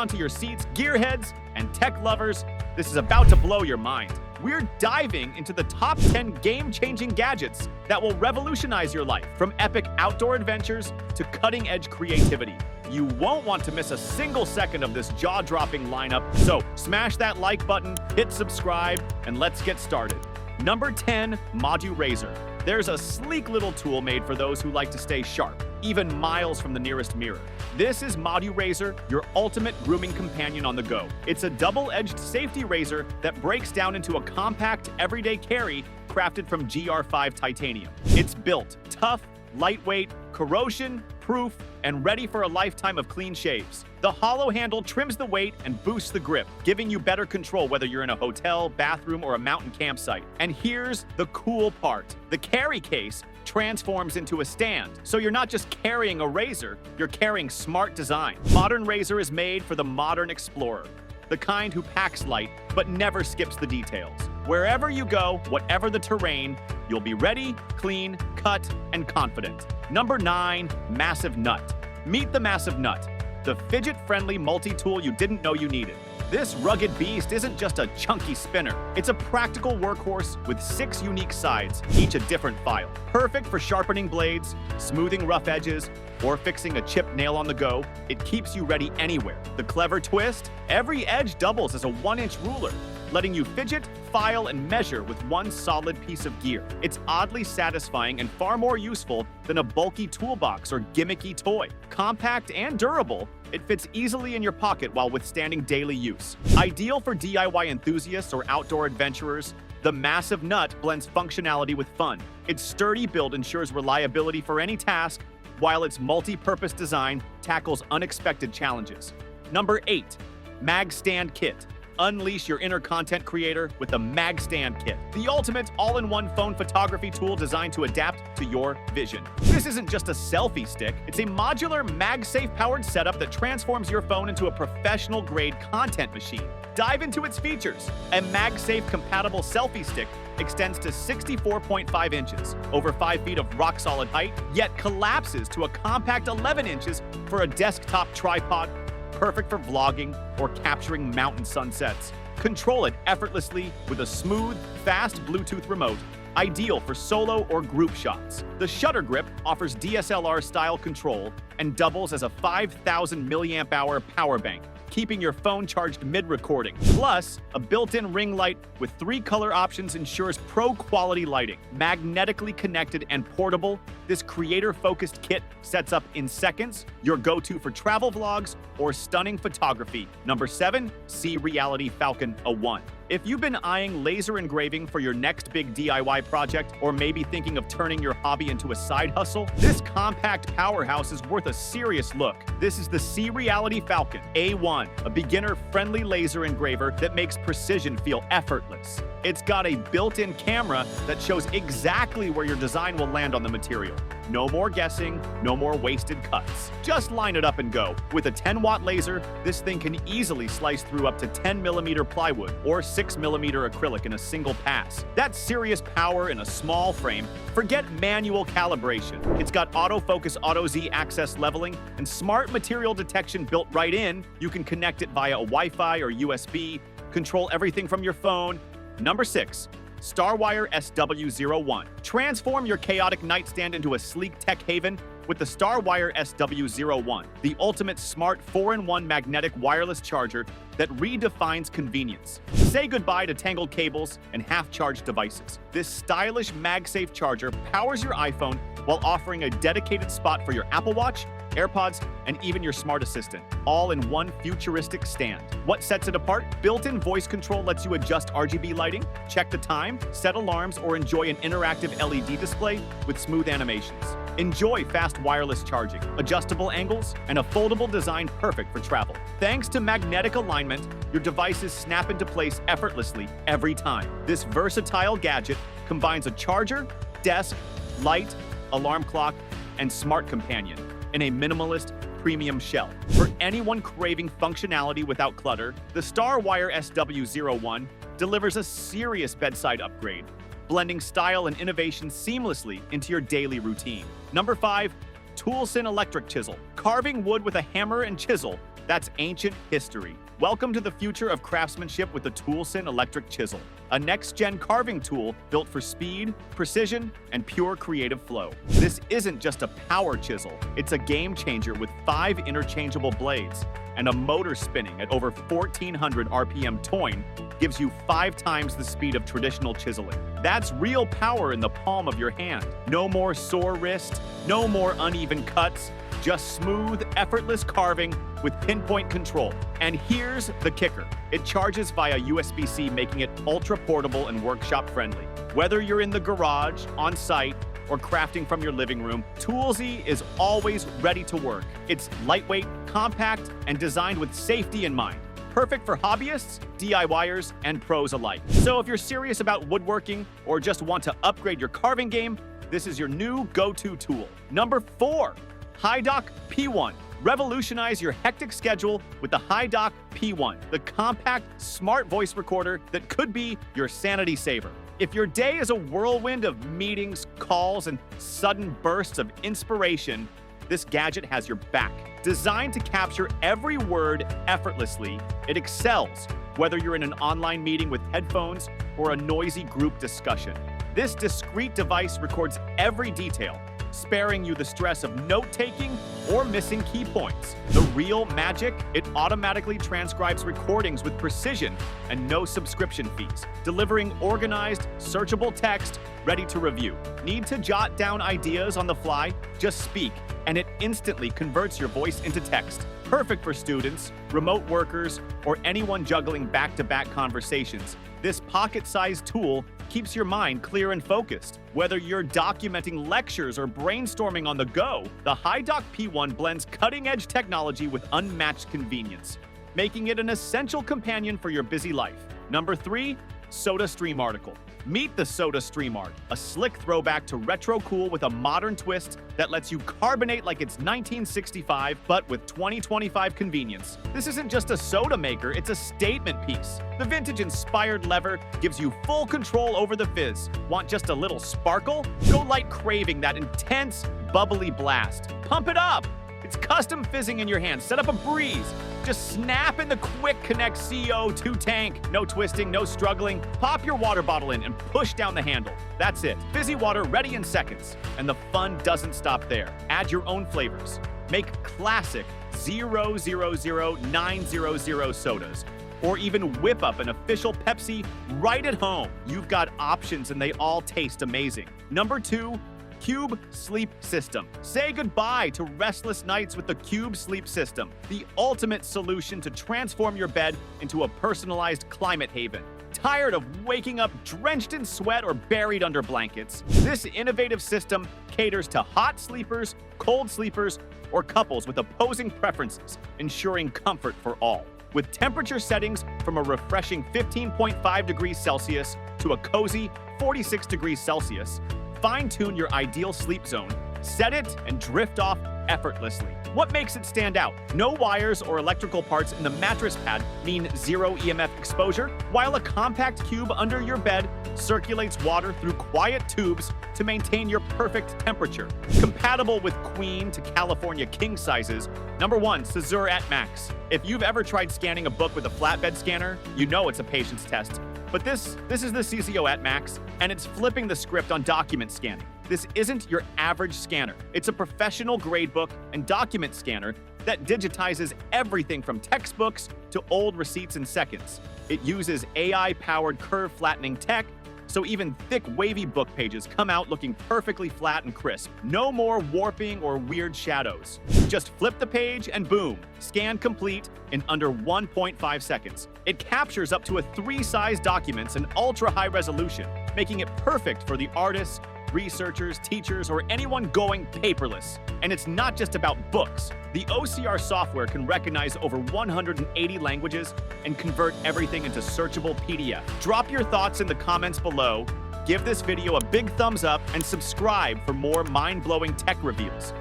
onto your seats, gearheads and tech lovers. This is about to blow your mind. We're diving into the top 10 game-changing gadgets that will revolutionize your life, from epic outdoor adventures to cutting-edge creativity. You won't want to miss a single second of this jaw-dropping lineup, so smash that like button, hit subscribe, and let's get started. Number 10, ModuRazor. There's a sleek little tool made for those who like to stay sharp, even miles from the nearest mirror. This is ModuRazor, your ultimate grooming companion on the go. It's a double-edged safety razor that breaks down into a compact, everyday carry crafted from GR5 titanium. It's built tough, lightweight, corrosion-proof, and ready for a lifetime of clean shaves. The hollow handle trims the weight and boosts the grip, giving you better control whether you're in a hotel, bathroom, or a mountain campsite. And here's the cool part. The carry case transforms into a stand, so you're not just carrying a razor, you're carrying smart design. Modern razor is made for the modern explorer, the kind who packs light but never skips the details. Wherever you go, whatever the terrain, you'll be ready, clean, cut, and confident. Number 9, Massive Nut. Meet the Massive Nut, the fidget-friendly multi-tool you didn't know you needed. This rugged beast isn't just a chunky spinner. It's a practical workhorse with 6 unique sides, each a different file. Perfect for sharpening blades, smoothing rough edges, or fixing a chipped nail on the go. It keeps you ready anywhere. The clever twist? Every edge doubles as a 1-inch ruler, letting you fidget, file, and measure with one solid piece of gear. It's oddly satisfying and far more useful than a bulky toolbox or gimmicky toy. Compact and durable, it fits easily in your pocket while withstanding daily use. Ideal for DIY enthusiasts or outdoor adventurers, the Massive Nut blends functionality with fun. Its sturdy build ensures reliability for any task, while its multi-purpose design tackles unexpected challenges. Number 8, Mag Stand Kit. Unleash your inner content creator with the Mag Stand Kit, the ultimate all-in-one phone photography tool designed to adapt to your vision. This isn't just a selfie stick, it's a modular MagSafe-powered setup that transforms your phone into a professional-grade content machine. Dive into its features. A MagSafe-compatible selfie stick extends to 64.5 inches, over 5 feet of rock-solid height, yet collapses to a compact 11 inches for a desktop tripod, perfect for vlogging or capturing mountain sunsets. Control it effortlessly with a smooth, fast Bluetooth remote, ideal for solo or group shots. The shutter grip offers DSLR-style control and doubles as a 5,000 milliamp-hour power bank, keeping your phone charged mid-recording. Plus, a built-in ring light with 3 color options ensures pro-quality lighting. Magnetically connected and portable, this creator-focused kit sets up in seconds, your go-to for travel vlogs or stunning photography. Number 7, see Reality Falcon A1. If you've been eyeing laser engraving for your next big DIY project, or maybe thinking of turning your hobby into a side hustle, this compact powerhouse is worth a serious look. This is the See Reality Falcon A1, a beginner-friendly laser engraver that makes precision feel effortless. It's got a built-in camera that shows exactly where your design will land on the material. No more guessing, no more wasted cuts. Just line it up and go. With a 10-watt laser, this thing can easily slice through up to 10mm plywood or 6mm acrylic in a single pass. That's serious power in a small frame. Forget manual calibration. It's got autofocus auto-Z access leveling and smart material detection built right in. You can connect it via a Wi-Fi or USB, control everything from your phone. Number 6, StarWire SW01. Transform your chaotic nightstand into a sleek tech haven with the StarWire SW01, the ultimate smart 4-in-1 magnetic wireless charger that redefines convenience. Say goodbye to tangled cables and half-charged devices. This stylish MagSafe charger powers your iPhone while offering a dedicated spot for your Apple Watch, AirPods, and even your smart assistant, all in one futuristic stand. What sets it apart? Built-in voice control lets you adjust RGB lighting, check the time, set alarms, or enjoy an interactive LED display with smooth animations. Enjoy fast wireless charging, adjustable angles, and a foldable design perfect for travel. Thanks to magnetic alignment, your devices snap into place effortlessly every time. This versatile gadget combines a charger, desk, light, alarm clock, and smart companion in a minimalist, premium shell. For anyone craving functionality without clutter, the StarWire SW01 delivers a serious bedside upgrade, blending style and innovation seamlessly into your daily routine. Number 5, Toolsyn electric chisel. Carving wood with a hammer and chisel That's ancient history. Welcome to the future of craftsmanship with the Toolsyn electric chisel, a next-gen carving tool built for speed, precision, and pure creative flow. This isn't just a power chisel, it's a game changer with 5 interchangeable blades, and a motor spinning at over 1,400 RPM toin gives you 5 times the speed of traditional chiseling. That's real power in the palm of your hand. No more sore wrist, no more uneven cuts, just smooth, effortless carving with pinpoint control. And here's the kicker. It charges via USB-C, making it ultra-portable and workshop-friendly. Whether you're in the garage, on site, or crafting from your living room, Toolsy is always ready to work. It's lightweight, compact, and designed with safety in mind. Perfect for hobbyists, DIYers, and pros alike. So if you're serious about woodworking or just want to upgrade your carving game, this is your new go-to tool. Number 4. HiDock P1. Revolutionize your hectic schedule with the HiDock P1, the compact, smart voice recorder that could be your sanity saver. If your day is a whirlwind of meetings, calls, and sudden bursts of inspiration, this gadget has your back. Designed to capture every word effortlessly, it excels whether you're in an online meeting with headphones or a noisy group discussion. This discreet device records every detail, sparing you the stress of note-taking or missing key points. The real magic, it automatically transcribes recordings with precision and no subscription fees, delivering organized, searchable text ready to review. Need to jot down ideas on the fly? Just speak, and it instantly converts your voice into text. Perfect for students, remote workers, or anyone juggling back-to-back conversations. This pocket-sized tool keeps your mind clear and focused. Whether you're documenting lectures or brainstorming on the go, the HiDock P1 blends cutting-edge technology with unmatched convenience, making it an essential companion for your busy life. Number 3, SodaStream Article. Meet the SodaStream Art, a slick throwback to retro cool with a modern twist that lets you carbonate like it's 1965, but with 2025 convenience. This isn't just a soda maker, it's a statement piece. The vintage-inspired lever gives you full control over the fizz. Want just a little sparkle? Go light craving that intense, bubbly blast. Pump it up! It's custom fizzing in your hand. Set up a breeze. Just snap in the Quick Connect CO2 tank. No twisting, no struggling. Pop your water bottle in and push down the handle. That's it. Fizzy water ready in seconds. And the fun doesn't stop there. Add your own flavors. Make classic 000900 sodas. Or even whip up an official Pepsi right at home. You've got options and they all taste amazing. Number 2, Cube Sleep System. Say goodbye to restless nights with the Cube Sleep System, the ultimate solution to transform your bed into a personalized climate haven. Tired of waking up drenched in sweat or buried under blankets? This innovative system caters to hot sleepers, cold sleepers, or couples with opposing preferences, ensuring comfort for all. With temperature settings from a refreshing 15.5 degrees Celsius to a cozy 46 degrees Celsius, fine-tune your ideal sleep zone, set it, and drift off effortlessly. What makes it stand out? No wires or electrical parts in the mattress pad mean zero EMF exposure, while a compact cube under your bed circulates water through quiet tubes to maintain your perfect temperature. Compatible with queen to California king sizes. Number 1, CZUR at max. If you've ever tried scanning a book with a flatbed scanner, you know it's a patience test. But this is the CZUR at max, and it's flipping the script on document scanning. This isn't your average scanner. It's a professional gradebook and document scanner that digitizes everything from textbooks to old receipts in seconds. It uses AI-powered curve flattening tech, so even thick, wavy book pages come out looking perfectly flat and crisp. No more warping or weird shadows. Just flip the page and boom, scan complete in under 1.5 seconds. It captures up to a 3-size documents in ultra-high resolution, making it perfect for the artists, researchers, teachers, or anyone going paperless. And it's not just about books. The OCR software can recognize over 180 languages and convert everything into searchable PDF. Drop your thoughts in the comments below, give this video a big thumbs up, and subscribe for more mind-blowing tech reveals.